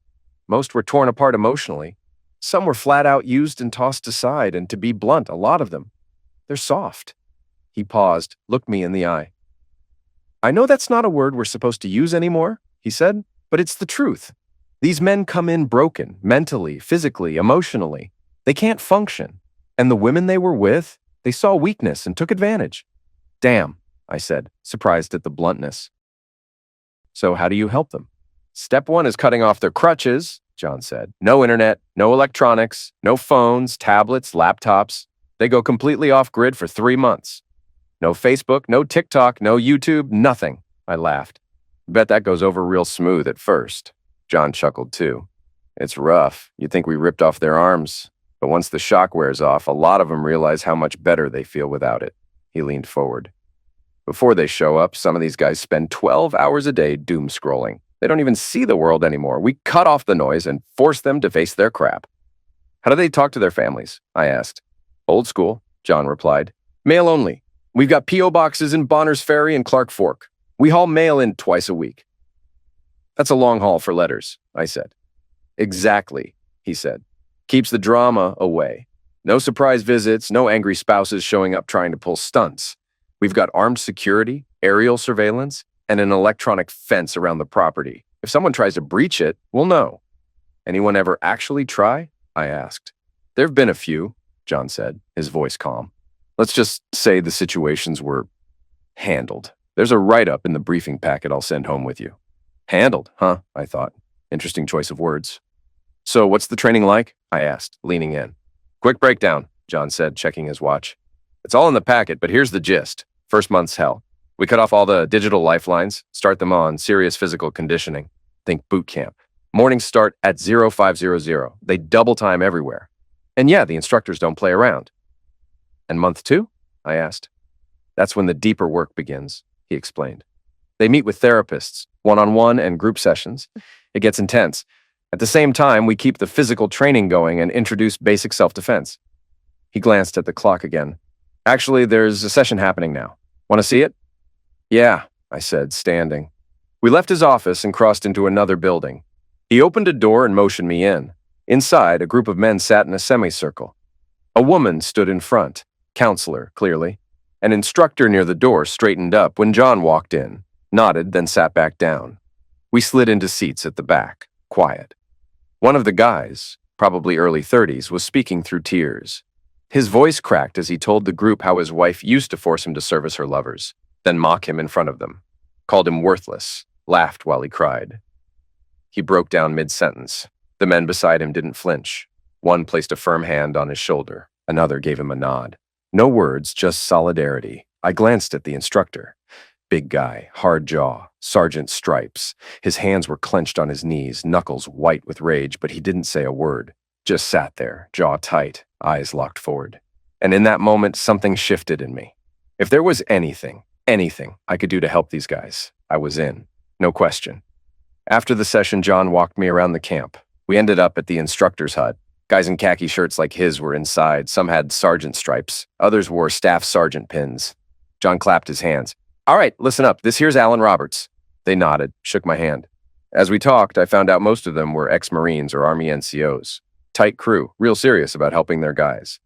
were torn apart emotionally. Some were flat out used and tossed aside, and to be blunt, a lot of them, they're soft. He paused, looked me in the eye. I know that's not a word we're supposed to use anymore, he said, But it's the truth. These men come in broken, mentally, physically, emotionally. They can't function. And the women they were with, they saw weakness and took advantage. Damn, I said, surprised at the bluntness. So how do you help them? Step one is cutting off their crutches, John said. No internet, no electronics, no phones, tablets, laptops. They go completely off-grid for 3 months. No Facebook, no TikTok, no YouTube, nothing. I laughed. Bet that goes over real smooth at first. John chuckled too. It's rough. You'd think we ripped off their arms. But once the shock wears off, a lot of them realize how much better they feel without it. He leaned forward. Before they show up, some of these guys spend 12 hours a day doom scrolling. They don't even see the world anymore. We cut off the noise and force them to face their crap. How do they talk to their families? I asked. Old school, John replied. Mail only. We've got P.O. boxes in Bonners Ferry and Clark Fork. We haul mail in twice a week. That's a long haul for letters, I said. Exactly, he said. Keeps the drama away. No surprise visits, no angry spouses showing up trying to pull stunts. We've got armed security, aerial surveillance, and an electronic fence around the property. If someone tries to breach it, we'll know. Anyone ever actually try? I asked. There've been a few, John said, his voice calm. Let's just say the situations were handled. There's a write-up in the briefing packet I'll send home with you. Handled, huh? I thought. Interesting choice of words. So what's the training like? I asked, leaning in. Quick breakdown, John said, checking his watch. It's all in the packet, but here's the gist. First month's hell. We cut off all the digital lifelines, start them on serious physical conditioning. Think boot camp. Mornings start at 0500. They double time everywhere. And yeah, the instructors don't play around. And month 2? I asked. That's when the deeper work begins, he explained. They meet with therapists, one-on-one and group sessions. It gets intense. At the same time, we keep the physical training going and introduce basic self-defense. He glanced at the clock again. Actually, there's a session happening now. Want to see it? Yeah, I said, standing. We left his office and crossed into another building. He opened a door and motioned me in. Inside, a group of men sat in a semicircle. A woman stood in front, counselor, clearly. An instructor near the door straightened up when John walked in, nodded, then sat back down. We slid into seats at the back, quiet. One of the guys, probably early 30s, was speaking through tears. His voice cracked as he told the group how his wife used to force him to service her lovers, then mock him in front of them, called him worthless, laughed while he cried. He broke down mid-sentence. The men beside him didn't flinch. One placed a firm hand on his shoulder. Another gave him a nod. No words, just solidarity. I glanced at the instructor. Big guy, hard jaw, sergeant stripes. His hands were clenched on his knees, knuckles white with rage, but he didn't say a word. Just sat there, jaw tight, eyes locked forward. And in that moment, something shifted in me. If there was anything I could do to help these guys, I was in. No question. After the session, John walked me around the camp. We ended up at the instructor's hut. Guys in khaki shirts like his were inside. Some had sergeant stripes. Others wore staff sergeant pins. John clapped his hands. All right, listen up. This here's Alan Roberts. They nodded, shook my hand. As we talked, I found out most of them were ex-Marines or Army NCOs. Tight crew, real serious about helping their guys.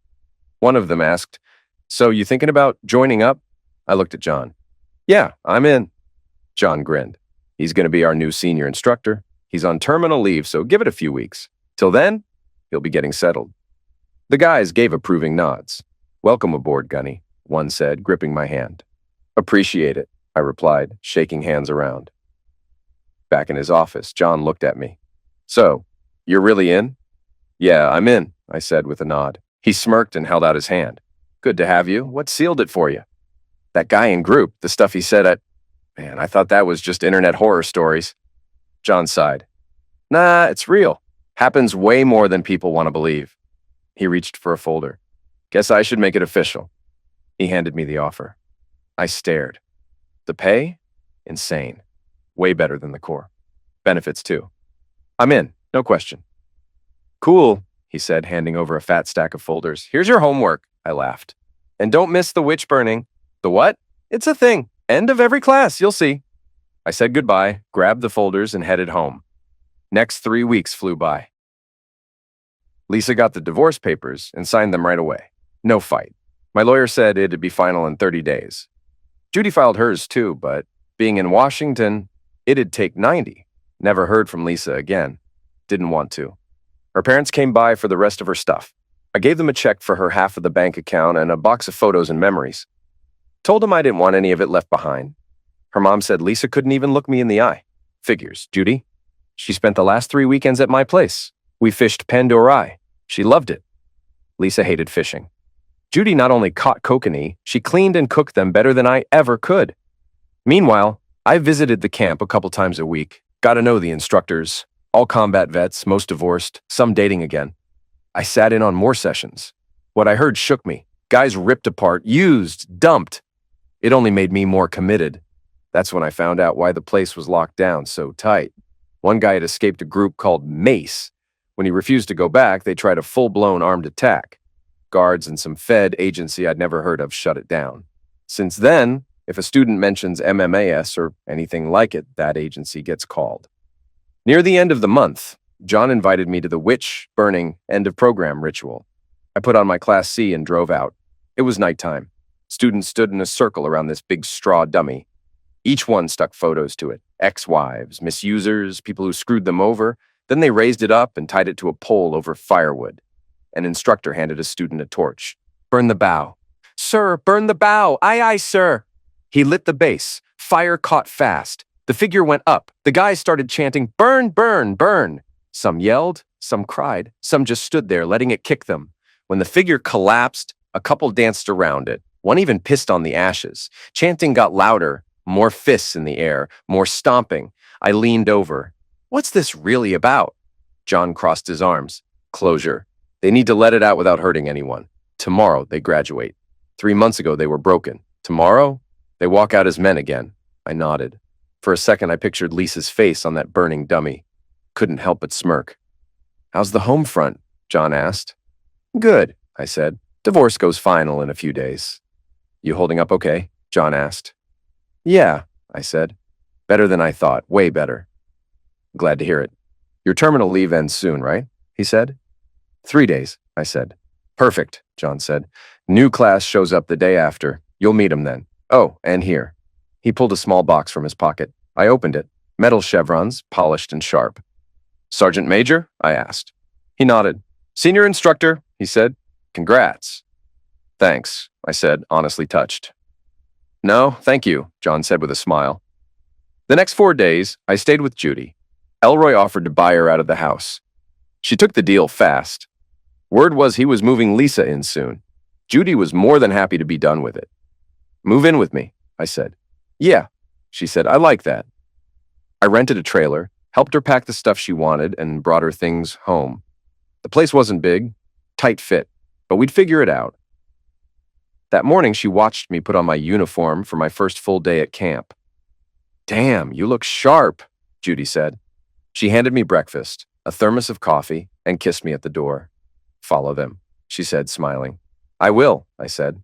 One of them asked, "So you thinking about joining up?" I looked at John. "Yeah, I'm in." John grinned. "He's going to be our new senior instructor. He's on terminal leave, so give it a few weeks. Till then, he'll be getting settled." The guys gave approving nods. "Welcome aboard, Gunny," one said, gripping my hand. "Appreciate it," I replied, shaking hands around. Back in his office, John looked at me. "So, you're really in?" "Yeah, I'm in," I said with a nod. He smirked and held out his hand. "Good to have you. What sealed it for you?" "That guy in group, the stuff he said at... Man, I thought that was just internet horror stories." John sighed. "Nah, it's real. Happens way more than people want to believe." He reached for a folder. "Guess I should make it official." He handed me the offer. I stared. The pay? Insane. Way better than the Corps. Benefits, too. "I'm in, no question." "Cool," he said, handing over a fat stack of folders. "Here's your homework," I laughed. "And don't miss the witch burning." "The what?" "It's a thing. End of every class, you'll see." I said goodbye, grabbed the folders, and headed home. Next 3 weeks flew by. Lisa got the divorce papers and signed them right away. No fight. My lawyer said it'd be final in 30 days. Judy filed hers too, but being in Washington, it'd take 90. Never heard from Lisa again. Didn't want to. Her parents came by for the rest of her stuff. I gave them a check for her half of the bank account and a box of photos and memories. Told them I didn't want any of it left behind. Her mom said Lisa couldn't even look me in the eye. Figures, Judy. She spent the last 3 weekends at my place. We fished Pandorai. She loved it. Lisa hated fishing. Judy not only caught kokanee, she cleaned and cooked them better than I ever could. Meanwhile, I visited the camp a couple times a week, got to know the instructors, all combat vets, most divorced, some dating again. I sat in on more sessions. What I heard shook me. Guys ripped apart, used, dumped. It only made me more committed. That's when I found out why the place was locked down so tight. One guy had escaped a group called Mace. When he refused to go back, they tried a full-blown armed attack. Guards and some Fed agency I'd never heard of shut it down. Since then, if a student mentions MMAS or anything like it, that agency gets called. Near the end of the month, John invited me to the witch burning end-of-program ritual. I put on my Class C and drove out. It was nighttime. Students stood in a circle around this big straw dummy. Each one stuck photos to it. Ex-wives, misusers, people who screwed them over. Then they raised it up and tied it to a pole over firewood. An instructor handed a student a torch. Burn the bow. Sir, burn the bow. Aye, aye, sir. He lit the base. Fire caught fast. The figure went up. The guys started chanting, burn, burn, burn. Some yelled, some cried, some just stood there letting it kick them. When the figure collapsed, a couple danced around it. One even pissed on the ashes. Chanting got louder, more fists in the air, more stomping. I leaned over. What's this really about? John crossed his arms. Closure. They need to let it out without hurting anyone. Tomorrow, they graduate. 3 months ago, they were broken. Tomorrow, they walk out as men again. I nodded. For a second, I pictured Lisa's face on that burning dummy. Couldn't help but smirk. How's the home front? John asked. Good, I said. Divorce goes final in a few days. You holding up okay? John asked. Yeah, I said. Better than I thought. Way better. Glad to hear it. Your terminal leave ends soon, right? He said. 3 days, I said. Perfect, John said. New class shows up the day after. You'll meet him then. Oh, and here. He pulled a small box from his pocket. I opened it. Metal chevrons, polished and sharp. Sergeant Major? I asked. He nodded. Senior instructor, he said. Congrats. Thanks, I said, honestly touched. No, thank you, John said with a smile. The next 4 days, I stayed with Judy. Elroy offered to buy her out of the house. She took the deal fast. Word was he was moving Lisa in soon. Judy was more than happy to be done with it. Move in with me, I said. Yeah, she said, I like that. I rented a trailer, helped her pack the stuff she wanted, and brought her things home. The place wasn't big, tight fit, but we'd figure it out. That morning, she watched me put on my uniform for my first full day at camp. Damn, you look sharp, Judy said. She handed me breakfast, a thermos of coffee, and kissed me at the door. Follow them, she said, smiling. I will, I said.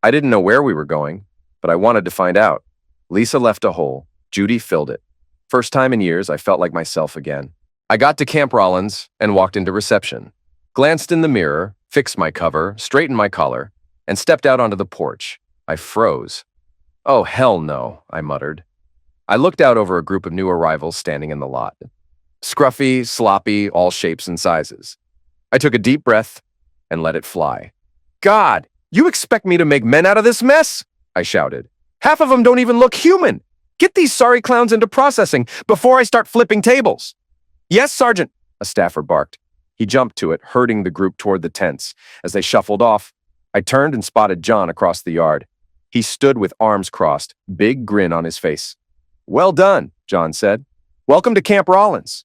I didn't know where we were going, but I wanted to find out. Lisa left a hole. Judy filled it. First time in years, I felt like myself again. I got to Camp Rollins and walked into reception. Glanced in the mirror, fixed my cover, straightened my collar, and stepped out onto the porch. I froze. Oh, hell no, I muttered. I looked out over a group of new arrivals standing in the lot. Scruffy, sloppy, all shapes and sizes. I took a deep breath and let it fly. God, you expect me to make men out of this mess? I shouted. Half of them don't even look human. Get these sorry clowns into processing before I start flipping tables. Yes, Sergeant, a staffer barked. He jumped to it, herding the group toward the tents. As they shuffled off, I turned and spotted John across the yard. He stood with arms crossed, big grin on his face. Well done, John said. Welcome to Camp Rollins.